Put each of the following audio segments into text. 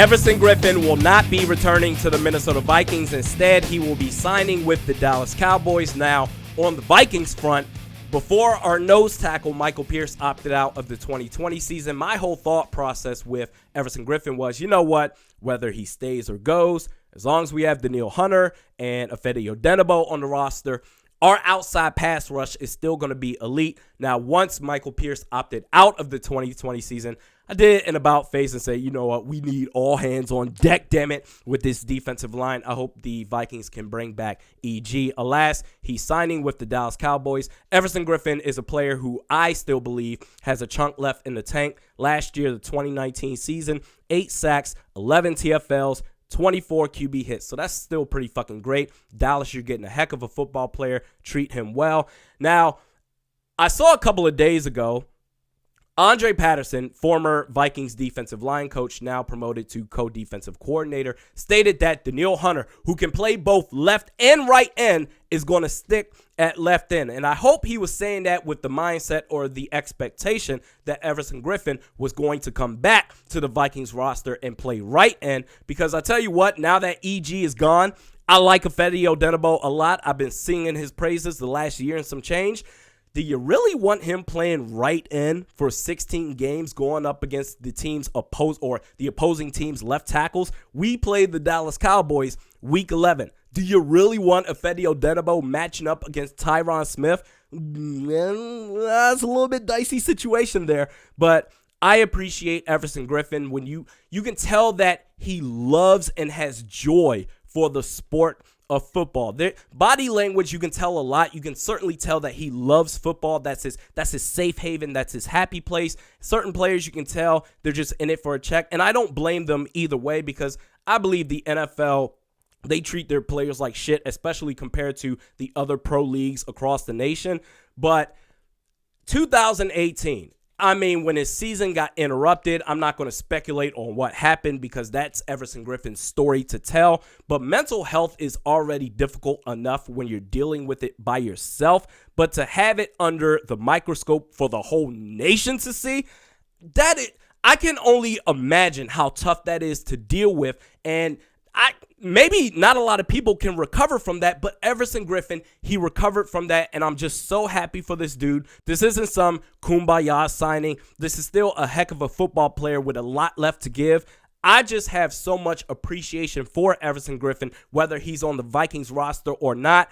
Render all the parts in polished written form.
Everson Griffen will not be returning to the Minnesota Vikings. Instead, he will be signing with the Dallas Cowboys. Now, on the Vikings front, before our nose tackle Michael Pierce opted out of the 2020 season, my whole thought process with Everson Griffen was, you know what, whether he stays or goes, as long as we have Danielle Hunter and Ifeadi Odenigbo on the roster, our outside pass rush is still going to be elite. Now, once Michael Pierce opted out of the 2020 season, I did an about face and say, you know what, we need all hands on deck, damn it, with this defensive line. I hope the Vikings can bring back EG. Alas, he's signing with the Dallas Cowboys. Everson Griffen is a player who I still believe has a chunk left in the tank. Last year, the 2019 season, 8 sacks, 11 TFLs, 24 QB hits. So that's still pretty fucking great. Dallas, you're getting a heck of a football player. Treat him well. Now, I saw a couple of days ago, Andre Patterson, former Vikings defensive line coach, now promoted to co-defensive coordinator, stated that Danielle Hunter, who can play both left and right end, is going to stick at left end. And I hope he was saying that with the mindset or the expectation that Everson Griffen was going to come back to the Vikings roster and play right end. Because I tell you what, now that EG is gone, I like Ifeadi Odenigbo a lot. I've been singing his praises the last year and some change. Do you really want him playing right end for 16 games going up against the opposing team's left tackles? We played the Dallas Cowboys week 11. Do you really want Ifeadi Odenigbo matching up against Tyron Smith? That's a little bit dicey situation there, but I appreciate Everson Griffen when you can tell that he loves and has joy for the sport of football. Their body language, you can tell a lot. You can certainly tell that he loves football. That's his safe haven. That's his happy place. Certain players, you can tell they're just in it for a check. And I don't blame them either way, because I believe the NFL, they treat their players like shit, especially compared to the other pro leagues across the nation. But 2018, I mean, when his season got interrupted, I'm not going to speculate on what happened because that's Everson Griffen's story to tell. But mental health is already difficult enough when you're dealing with it by yourself. But to have it under the microscope for the whole nation to see, I can only imagine how tough that is to deal with. And maybe not a lot of people can recover from that, but Everson Griffen, he recovered from that, and I'm just so happy for this dude. This isn't some kumbaya signing. This is still a heck of a football player with a lot left to give. I just have so much appreciation for Everson Griffen, whether he's on the Vikings roster or not.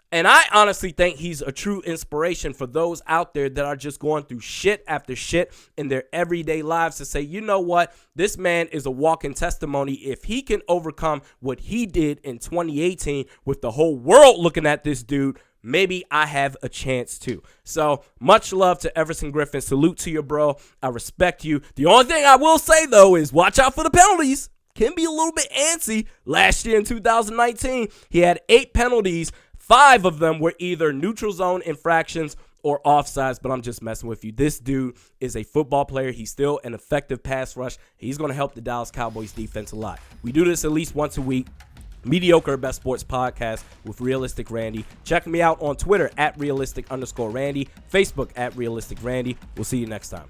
And I honestly think he's a true inspiration for those out there that are just going through shit after shit in their everyday lives to say, you know what, this man is a walking testimony. If he can overcome what he did in 2018 with the whole world looking at this dude, maybe I have a chance too. So much love to Everson Griffen. Salute to you, bro. I respect you. The only thing I will say, though, is watch out for the penalties. Can be a little bit antsy. Last year in 2019, he had 8 penalties. 5 of them were either neutral zone infractions or offsides, but I'm just messing with you. This dude is a football player. He's still an effective pass rush. He's going to help the Dallas Cowboys defense a lot. We do this at least once a week. Mediocre Best Sports Podcast with Realistic Randy. Check me out on Twitter at @realistic_Randy, Facebook @realisticrandy. We'll see you next time.